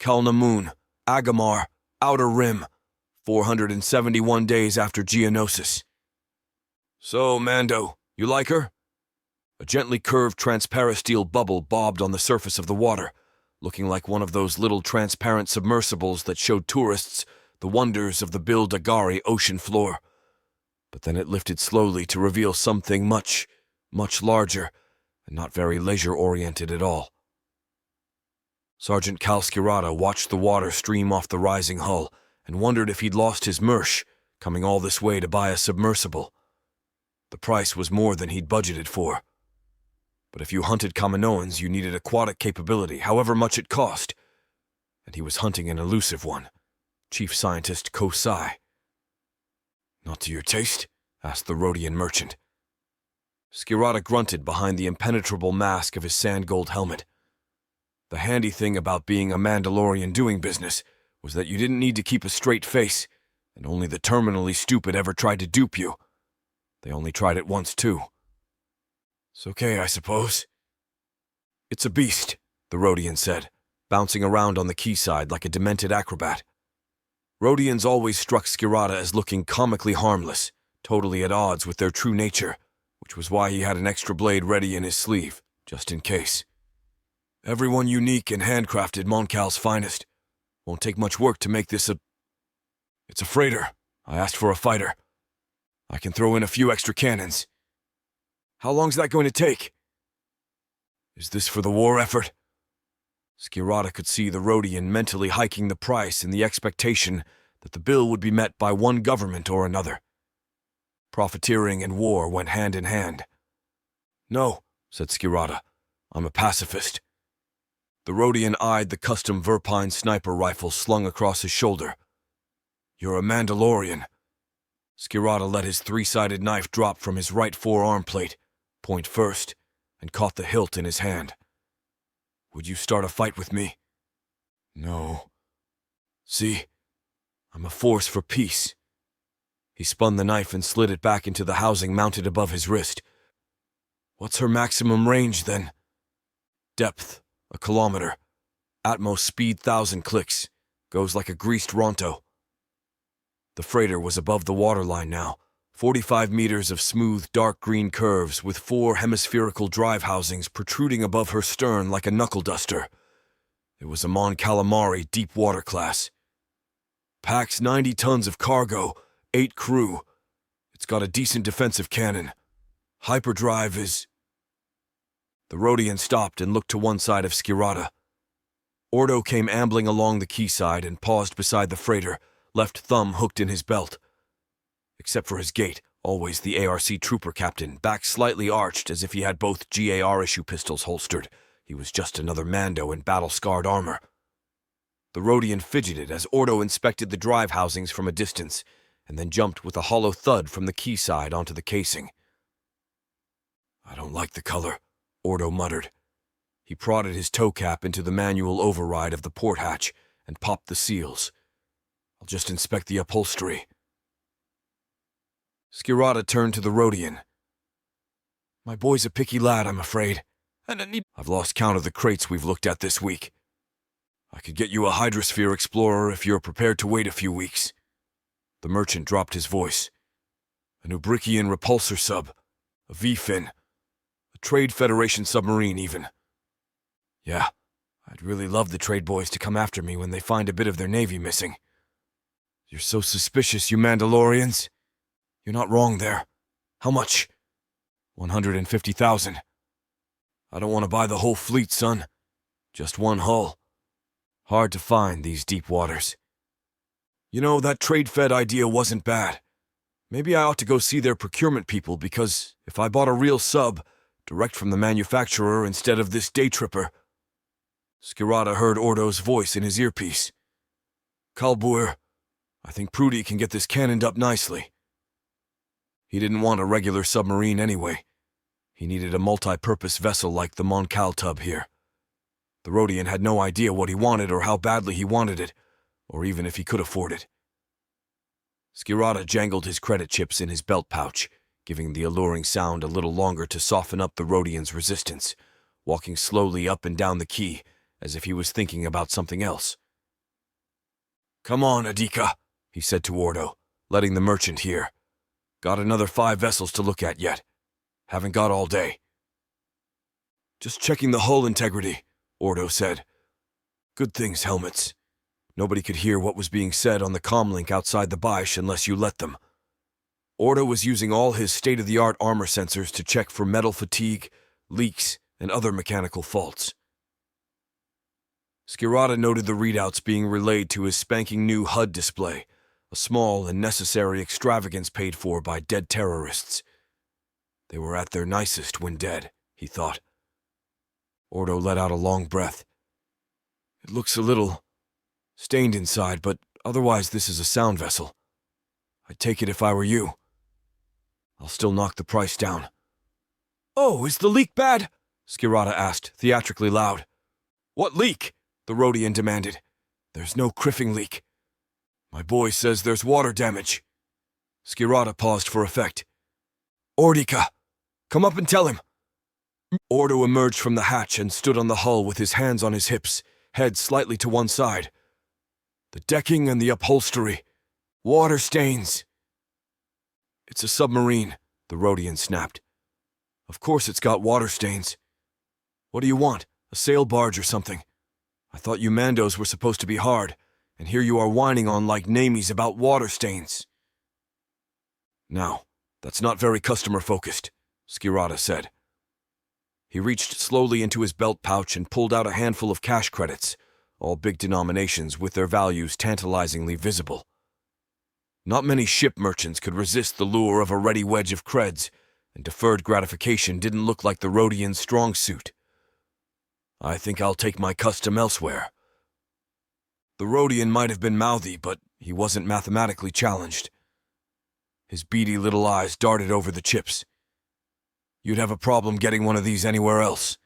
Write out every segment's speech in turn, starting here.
Kelna Moon, Agamar, Outer Rim, 471 days after Geonosis. So, Mando, you like her? A gently curved transparasteel bubble bobbed on the surface of the water, looking like one of those little transparent submersibles that showed tourists the wonders of the Bil-Dagari ocean floor. But then it lifted slowly to reveal something much, much larger, and not very leisure-oriented at all. Sergeant Cal Skirata watched the water stream off the rising hull and wondered if he'd lost his mersh, coming all this way to buy a submersible. The price was more than he'd budgeted for. But if you hunted Kaminoans, you needed aquatic capability, however much it cost. And he was hunting an elusive one, Chief Scientist Kosai. Not to your taste? Asked the Rhodian merchant. Skirata grunted behind the impenetrable mask of his sand-gold helmet. The handy thing about being a Mandalorian doing business was that you didn't need to keep a straight face, and only the terminally stupid ever tried to dupe you. They only tried it once, too. It's okay, I suppose. It's a beast, the Rhodian said, bouncing around on the quayside like a demented acrobat. Rhodians always struck Skirata as looking comically harmless, totally at odds with their true nature, which was why he had an extra blade ready in his sleeve, just in case. Everyone unique and handcrafted, Moncal's finest. Won't take much work to make this a... It's a freighter. I asked for a fighter. I can throw in a few extra cannons. How long's that going to take? Is this for the war effort? Skirata could see the Rhodian mentally hiking the price in the expectation that the bill would be met by one government or another. Profiteering and war went hand in hand. No, said Skirata. I'm a pacifist. The Rhodian eyed the custom Verpine sniper rifle slung across his shoulder. You're a Mandalorian. Skirata let his three-sided knife drop from his right forearm plate, point first, and caught the hilt in his hand. Would you start a fight with me? No. See, I'm a force for peace. He spun the knife and slid it back into the housing mounted above his wrist. What's her maximum range, then? Depth, 1 kilometer. Atmos speed 1,000 clicks. Goes like a greased Ronto. The freighter was above the waterline now, 45 meters of smooth, dark green curves with 4 hemispherical drive housings protruding above her stern like a knuckle duster. It was a Mon Calamari deep water class. Packs 90 tons of cargo, 8 crew. It's got a decent defensive cannon. Hyperdrive is... The Rhodian stopped and looked to one side of Skirata. Ordo came ambling along the quayside and paused beside the freighter, left thumb hooked in his belt. Except for his gait, always the ARC trooper captain, back slightly arched as if he had both GAR-issue pistols holstered. He was just another Mando in battle-scarred armor. The Rhodian fidgeted as Ordo inspected the drive housings from a distance, and then jumped with a hollow thud from the quayside onto the casing. I don't like the color, Ordo muttered. He prodded his toe cap into the manual override of the port hatch and popped the seals. I'll just inspect the upholstery. Skirata turned to the Rhodian. My boy's a picky lad, I'm afraid. I've lost count of the crates we've looked at this week. I could get you a Hydrosphere Explorer if you're prepared to wait a few weeks. The merchant dropped his voice. A Nubrikian repulsor sub, a V-fin, a Trade Federation submarine even. Yeah, I'd really love the trade boys to come after me when they find a bit of their navy missing. You're so suspicious, you Mandalorians. You're not wrong there. How much? 150,000. I don't want to buy the whole fleet, son. Just one hull. Hard to find these deep waters. You know, that trade fed idea wasn't bad. Maybe I ought to go see their procurement people, because if I bought a real sub, direct from the manufacturer instead of this day tripper... Skirata heard Ordo's voice in his earpiece. Kalbuer, I think Prudy can get this cannoned up nicely. He didn't want a regular submarine anyway. He needed a multi-purpose vessel like the Moncal tub here. The Rhodian had no idea what he wanted or how badly he wanted it, or even if he could afford it. Skirata jangled his credit chips in his belt pouch, giving the alluring sound a little longer to soften up the Rhodian's resistance, walking slowly up and down the quay as if he was thinking about something else, "Come on, Adika," he said to Ordo, letting the merchant hear. "Got another 5 vessels to look at yet. Haven't got all day." "Just checking the hull integrity," Ordo said. "Good things, helmets. Nobody could hear what was being said on the comlink outside the Baish unless you let them." Ordo was using all his state-of-the-art armor sensors to check for metal fatigue, leaks, and other mechanical faults. Skirata noted the readouts being relayed to his spanking new HUD display, a small and necessary extravagance paid for by dead terrorists. They were at their nicest when dead, he thought. Ordo let out a long breath. "It looks a little stained inside, but otherwise this is a sound vessel. I'd take it if I were you. I'll still knock the price down." "Oh, is the leak bad?" Skirata asked, theatrically loud. "What leak?" the Rhodian demanded. "There's no criffing leak. My boy says there's water damage." Skirata paused for effect. "Ordika, come up and tell him." Ordo emerged from the hatch and stood on the hull with his hands on his hips, head slightly to one side. "The decking and the upholstery. Water stains." "It's a submarine," the Rhodian snapped. "Of course it's got water stains. What do you want, a sail barge or something? I thought you Mandos were supposed to be hard, and here you are whining on like namies about water stains." "Now, that's not very customer-focused," Skirata said. He reached slowly into his belt pouch and pulled out a handful of cash credits, all big denominations with their values tantalizingly visible. Not many ship merchants could resist the lure of a ready wedge of creds, and deferred gratification didn't look like the Rhodian's strong suit. "I think I'll take my custom elsewhere." The Rhodian might have been mouthy, but he wasn't mathematically challenged. His beady little eyes darted over the chips. "You'd have a problem getting one of these anywhere else.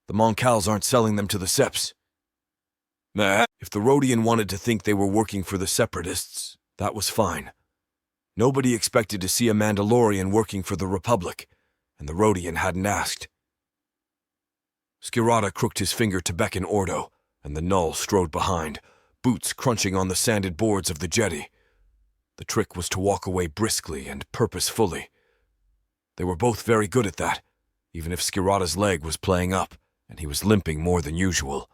The Moncals aren't selling them to the Seps." If the Rhodian wanted to think they were working for the Separatists, that was fine. Nobody expected to see a Mandalorian working for the Republic, and the Rhodian hadn't asked. Skirata crooked his finger to beckon Ordo, and the Null strode behind, boots crunching on the sanded boards of the jetty. The trick was to walk away briskly and purposefully. They were both very good at that, even if Skirata's leg was playing up, and he was limping more than usual.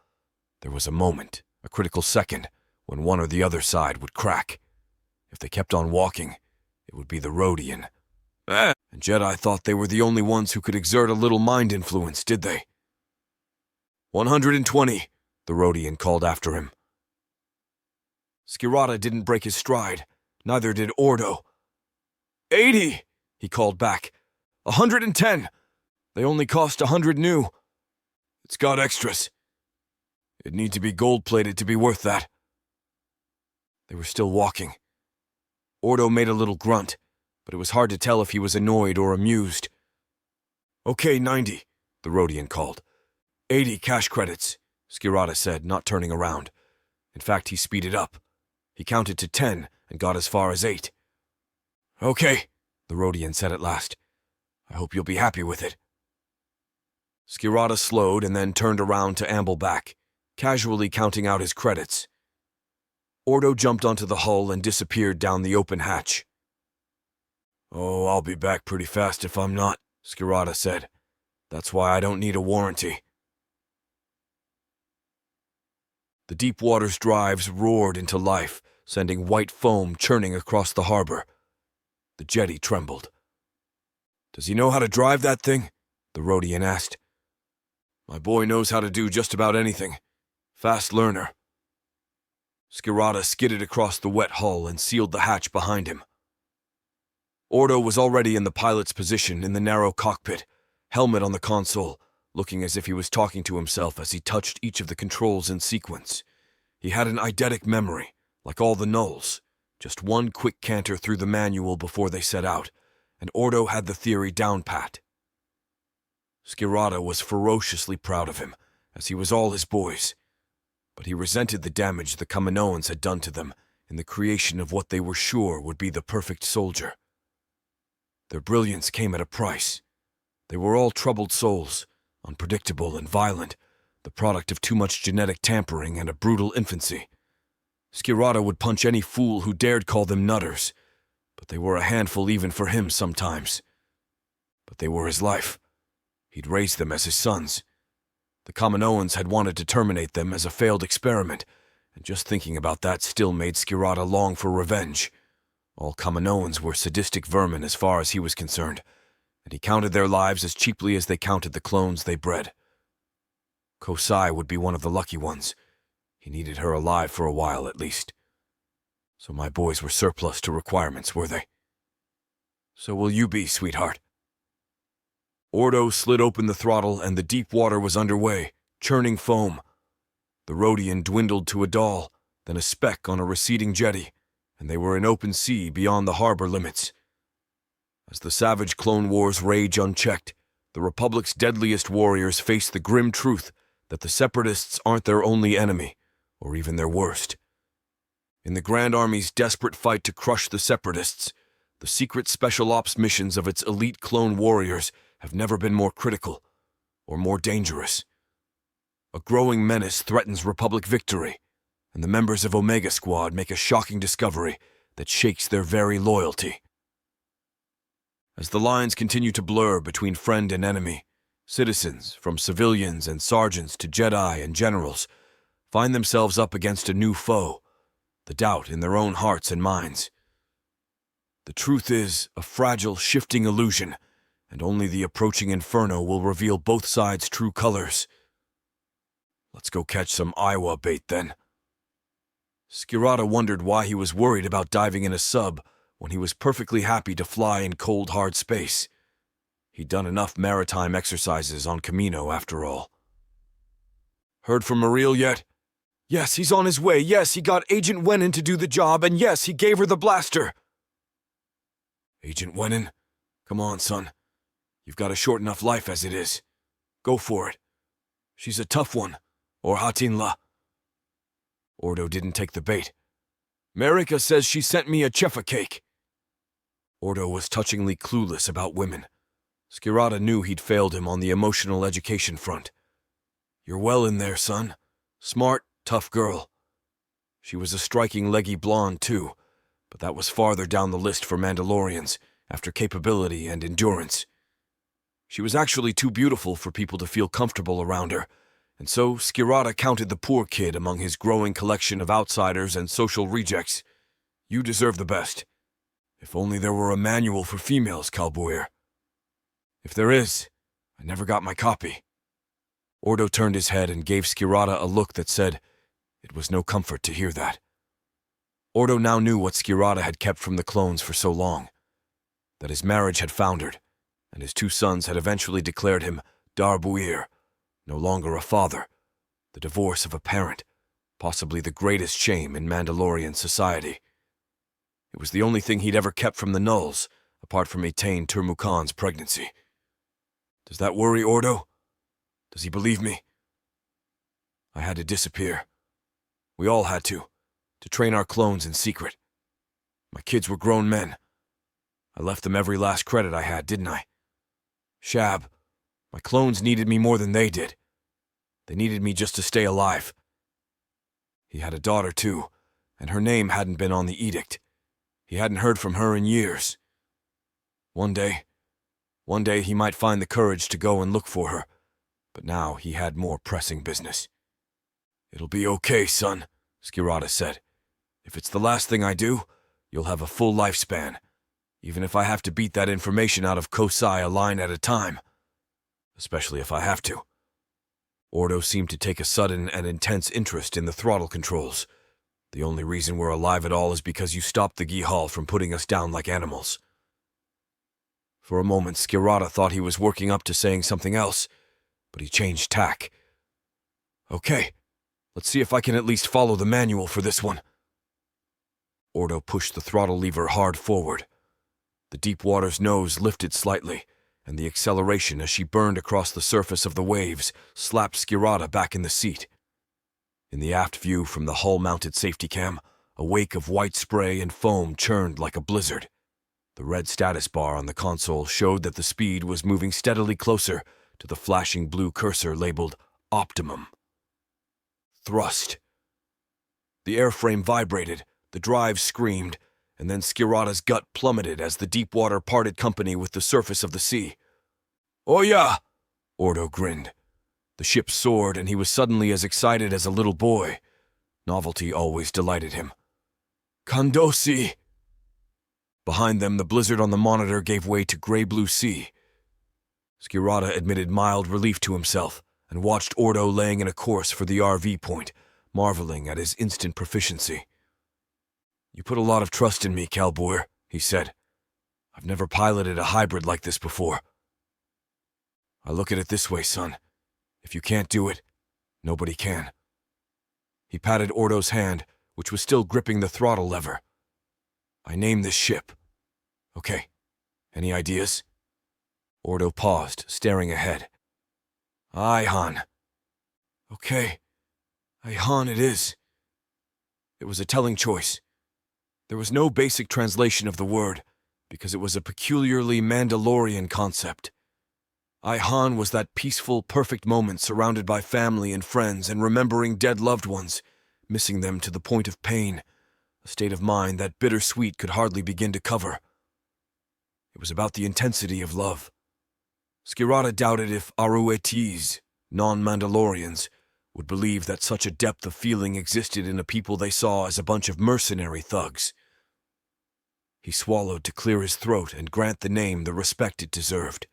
There was a moment, a critical second, when one or the other side would crack. If they kept on walking, it would be the Rhodian. And Jedi thought they were the only ones who could exert a little mind influence, did they? 120, the Rhodian called after him. Skirata didn't break his stride, neither did Ordo. 80, he called back. 110. They only cost 100 new. It's got extras. It'd need to be gold-plated to be worth that. They were still walking. Ordo made a little grunt, but it was hard to tell if he was annoyed or amused. "Okay, 90, the Rhodian called. 80 cash credits, Skirata said, not turning around. In fact, he speeded up. He counted to 10 and got as far as 8. "Okay," the Rhodian said at last. "I hope you'll be happy with it." Skirata slowed and then turned around to amble back, casually counting out his credits. Ordo jumped onto the hull and disappeared down the open hatch. "Oh, I'll be back pretty fast if I'm not," Skirata said. "That's why I don't need a warranty." The deep water's drives roared into life, sending white foam churning across the harbor. The jetty trembled. "Does he know how to drive that thing?" the Rhodian asked. "My boy knows how to do just about anything. Fast learner." Skirata skidded across the wet hull and sealed the hatch behind him. Ordo was already in the pilot's position in the narrow cockpit, helmet on the console, looking as if he was talking to himself as he touched each of the controls in sequence. He had an eidetic memory, like all the Nulls, just one quick canter through the manual before they set out, and Ordo had the theory down pat. Skirata was ferociously proud of him, as he was all his boys, but he resented the damage the Kaminoans had done to them in the creation of what they were sure would be the perfect soldier. Their brilliance came at a price. They were all troubled souls, unpredictable and violent, the product of too much genetic tampering and a brutal infancy. Skirata would punch any fool who dared call them nutters, but they were a handful even for him sometimes. But they were his life. He'd raised them as his sons. The Kaminoans had wanted to terminate them as a failed experiment, and just thinking about that still made Skirata long for revenge. All Kaminoans were sadistic vermin as far as he was concerned, and he counted their lives as cheaply as they counted the clones they bred. Kosai would be one of the lucky ones. He needed her alive for a while at least. So my boys were surplus to requirements, were they? So will you be, sweetheart. Ordo slid open the throttle and the deep water was underway, churning foam. The Rhodian dwindled to a doll, then a speck on a receding jetty, and they were in open sea beyond the harbor limits. As the savage clone wars rage unchecked, the Republic's deadliest warriors face the grim truth that the Separatists aren't their only enemy, or even their worst. In the Grand Army's desperate fight to crush the Separatists, the secret special ops missions of its elite clone warriors have never been more critical or more dangerous. A growing menace threatens Republic victory, and the members of Omega Squad make a shocking discovery that shakes their very loyalty. As the lines continue to blur between friend and enemy, citizens, from civilians and sergeants to Jedi and generals, find themselves up against a new foe, the doubt in their own hearts and minds. The truth is a fragile, shifting illusion, and only the approaching inferno will reveal both sides' true colors. Let's go catch some Iowa bait, then. Skirata wondered why he was worried about diving in a sub when he was perfectly happy to fly in cold, hard space. He'd done enough maritime exercises on Commando, after all. Heard from Mariel yet? Yes, he's on his way. Yes, he got Agent Wennon to do the job, and yes, he gave her the blaster. Agent Wennon? Come on, son. You've got a short enough life as it is. Go for it. She's a tough one. Or Hatinla. Ordo didn't take the bait. Marika says she sent me a cheffa cake. Ordo was touchingly clueless about women. Skirata knew he'd failed him on the emotional education front. You're well in there, son. Smart, tough girl. She was a striking leggy blonde, too, but that was farther down the list for Mandalorians, after capability and endurance. She was actually too beautiful for people to feel comfortable around her, and so Skirata counted the poor kid among his growing collection of outsiders and social rejects. You deserve the best. If only there were a manual for females, Calbuir. If there is, I never got my copy. Ordo turned his head and gave Skirata a look that said, it was no comfort to hear that. Ordo now knew what Skirata had kept from the clones for so long, that his marriage had foundered, and his two sons had eventually declared him Darbuir, no longer a father, the divorce of a parent, possibly the greatest shame in Mandalorian society. It was the only thing he'd ever kept from the Nulls, apart from Etain Turmukan's pregnancy. Does that worry Ordo? Does he believe me? I had to disappear. We all had to train our clones in secret. My kids were grown men. I left them every last credit I had, didn't I? Shab, my clones needed me more than they did. They needed me just to stay alive. He had a daughter, too, and her name hadn't been on the edict. He hadn't heard from her in years. One day he might find the courage to go and look for her, but now he had more pressing business. It'll be okay, son, Skirata said. If it's the last thing I do, you'll have a full lifespan, even if I have to beat that information out of Kosai a line at a time. Especially if I have to. Ordo seemed to take a sudden and intense interest in the throttle controls. The only reason we're alive at all is because you stopped the Gihal from putting us down like animals. For a moment, Skirata thought he was working up to saying something else, but he changed tack. Okay, let's see if I can at least follow the manual for this one. Ordo pushed the throttle lever hard forward. The deep water's nose lifted slightly, and the acceleration as she burned across the surface of the waves slapped Skirata back in the seat. In the aft view from the hull-mounted safety cam, a wake of white spray and foam churned like a blizzard. The red status bar on the console showed that the speed was moving steadily closer to the flashing blue cursor labeled Optimum. Thrust. The airframe vibrated, the drive screamed, and then Skirata's gut plummeted as the deep water parted company with the surface of the sea. "Oh yeah!" Ordo grinned. The ship soared, and he was suddenly as excited as a little boy. Novelty always delighted him. "Kandosi!" Behind them, the blizzard on the monitor gave way to gray-blue sea. Skirata admitted mild relief to himself and watched Ordo laying in a course for the RV point, marveling at his instant proficiency. "You put a lot of trust in me, Calboyer," he said. "I've never piloted a hybrid like this before. I look at it this way, son. If you can't do it, nobody can." He patted Ordo's hand, which was still gripping the throttle lever. "I named this ship. Okay, any ideas?" Ordo paused, staring ahead. "Ihan." "Okay, Ihan it is." It was a telling choice. There was no basic translation of the word, because it was a peculiarly Mandalorian concept. Ihan was that peaceful, perfect moment surrounded by family and friends and remembering dead loved ones, missing them to the point of pain, a state of mind that bittersweet could hardly begin to cover. It was about the intensity of love. Skirata doubted if Aruetes, non-Mandalorians, would believe that such a depth of feeling existed in a people they saw as a bunch of mercenary thugs. He swallowed to clear his throat and grant the name the respect it deserved.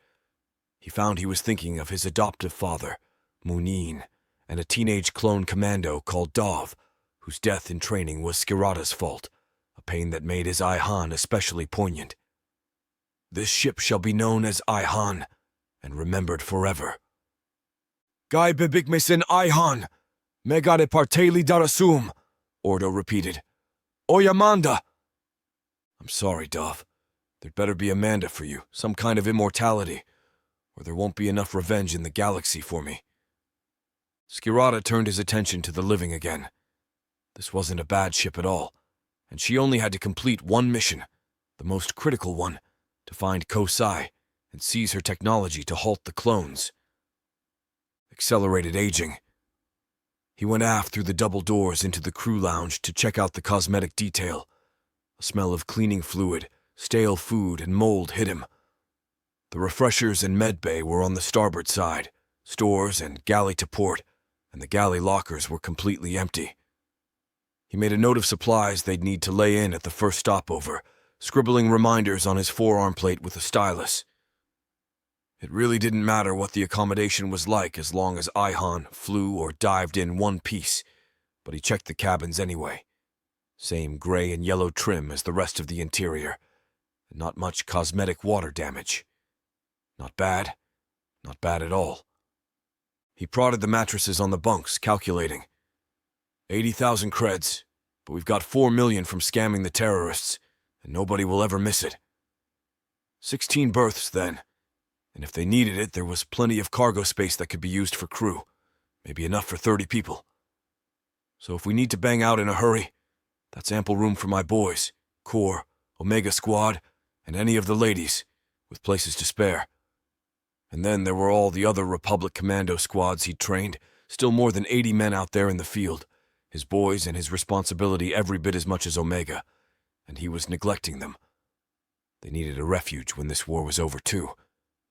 He found he was thinking of his adoptive father, Munin, and a teenage clone commando called Dov, whose death in training was Skirata's fault, a pain that made his Ihan especially poignant. "This ship shall be known as Ihan, and remembered forever." "Gai bibikmesen Ihan, megade parteli darasum," Ordo repeated. "Oyamanda." "I'm sorry, Dov. There'd better be Amanda for you, some kind of immortality, or there won't be enough revenge in the galaxy for me." Skirata turned his attention to the living again. This wasn't a bad ship at all, and she only had to complete one mission, the most critical one, to find Kosai and seize her technology to halt the clones. Accelerated aging. He went aft through the double doors into the crew lounge to check out the cosmetic detail. A smell of cleaning fluid, stale food, and mold hit him. The refreshers and med bay were on the starboard side, stores and galley to port, and the galley lockers were completely empty. He made a note of supplies they'd need to lay in at the first stopover, scribbling reminders on his forearm plate with a stylus. It really didn't matter what the accommodation was like as long as Ihan flew or dived in one piece, but he checked the cabins anyway. Same gray and yellow trim as the rest of the interior, and not much cosmetic water damage. Not bad at all. He prodded the mattresses on the bunks, calculating. 80,000 creds, but we've got 4 million from scamming the terrorists, and nobody will ever miss it. 16 berths, then, and if they needed it, there was plenty of cargo space that could be used for crew, maybe enough for 30 people. So if we need to bang out in a hurry, that's ample room for my boys, Core, Omega Squad, and any of the ladies, with places to spare. And then there were all the other Republic Commando squads he'd trained, still more than 80 men out there in the field, his boys and his responsibility every bit as much as Omega, and he was neglecting them. They needed a refuge when this war was over too,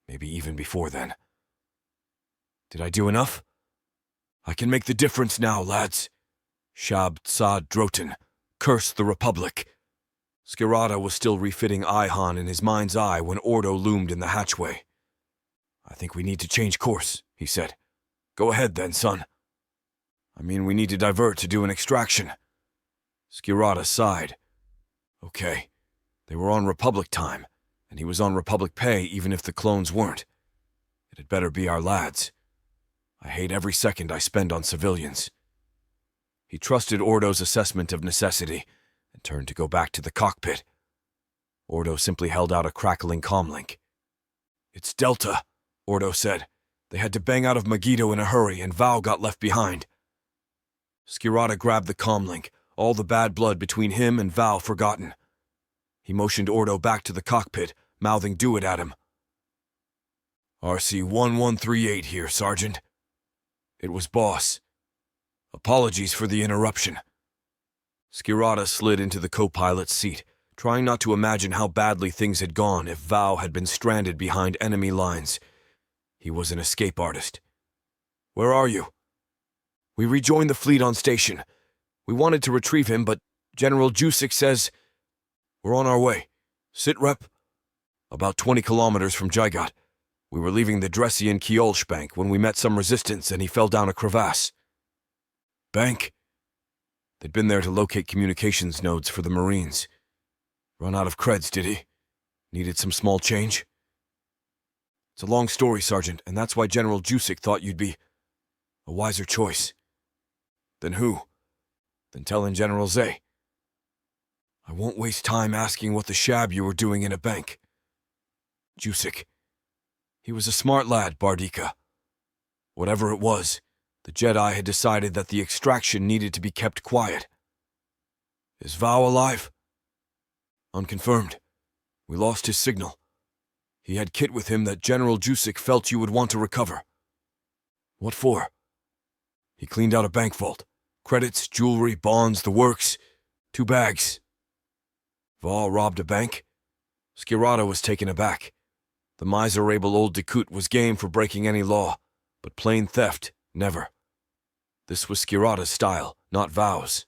maybe even before then. Did I do enough? I can make the difference now, lads. Shab Tsad Drotin, curse the Republic. Skirata was still refitting Ihan in his mind's eye when Ordo loomed in the hatchway. "I think we need to change course," he said. "Go ahead then, son." "I mean, we need to divert to do an extraction." Skirata sighed. Okay, they were on Republic time, and he was on Republic pay even if the clones weren't. It had better be our lads. I hate every second I spend on civilians. He trusted Ordo's assessment of necessity and turned to go back to the cockpit. Ordo simply held out a crackling comlink. "It's Delta," Ordo said. "They had to bang out of Megiddo in a hurry, and Val got left behind." Skirata grabbed the comlink, all the bad blood between him and Val forgotten. He motioned Ordo back to the cockpit, mouthing "do it" at him. "RC-1138 here, Sergeant." It was Boss. "Apologies for the interruption." Skirata slid into the co-pilot's seat, trying not to imagine how badly things had gone if Val had been stranded behind enemy lines. He was an escape artist. "Where are you?" "We rejoined the fleet on station. We wanted to retrieve him, but General Jusik says..." "We're on our way. Sit rep." "About 20 kilometers from Jigat. We were leaving the Dressian Kiolsh bank when we met some resistance and he fell down a crevasse." "Bank?" "They'd been there to locate communications nodes for the Marines. Run out of creds, did he? Needed some small change?" "It's a long story, Sergeant, and that's why General Jusik thought you'd be a wiser choice." "Then who?" "Then tell in General Zay." "I won't waste time asking what the shab you were doing in a bank." "Jusik. He was a smart lad, Bardika. Whatever it was, the Jedi had decided that the extraction needed to be kept quiet." "Is Vao alive?" "Unconfirmed. We lost his signal. He had kit with him that General Jusik felt you would want to recover." "What for?" "He cleaned out a bank vault. Credits, jewelry, bonds, the works. 2 bags. "Vao robbed a bank?" Skirata was taken aback. The miserable old Dakut was game for breaking any law, but plain theft, never. This was Skirata's style, not Vao's.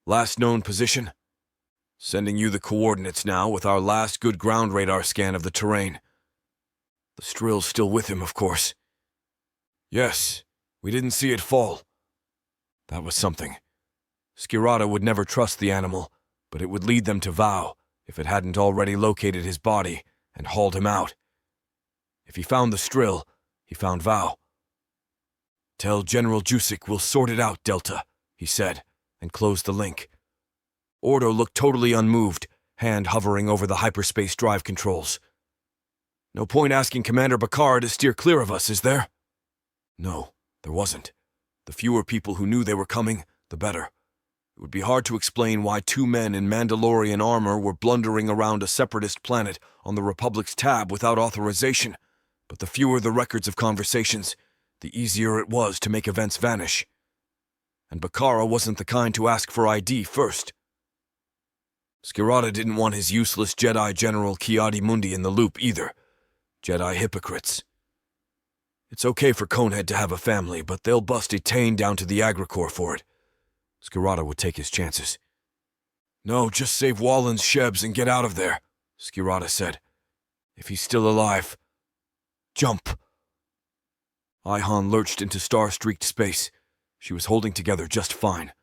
"Last known position?" "Sending you the coordinates now with our last good ground radar scan of the terrain." "The Strill's still with him, of course." "Yes, we didn't see it fall." That was something. Skirata would never trust the animal, but it would lead them to Vao if it hadn't already located his body and hauled him out. If he found the Strill, he found Vao. "Tell General Jusik we'll sort it out, Delta," he said, and closed the link. Ordo looked totally unmoved, hand hovering over the hyperspace drive controls. "No point asking Commander Bakar to steer clear of us, is there?" No, there wasn't. The fewer people who knew they were coming, the better. It would be hard to explain why 2 men in Mandalorian armor were blundering around a separatist planet on the Republic's tab without authorization, but the fewer the records of conversations, the easier it was to make events vanish. And Bakara wasn't the kind to ask for ID first. Skirata didn't want his useless Jedi General Ki-Adi-Mundi in the loop either. Jedi hypocrites. It's okay for Conehead to have a family, but they'll bust Etain down to the Agricorps for it. Skirata would take his chances. "No, just save Wallen's Shebs and get out of there," Skirata said. "If he's still alive. Jump!" Ihan lurched into star-streaked space. She was holding together just fine.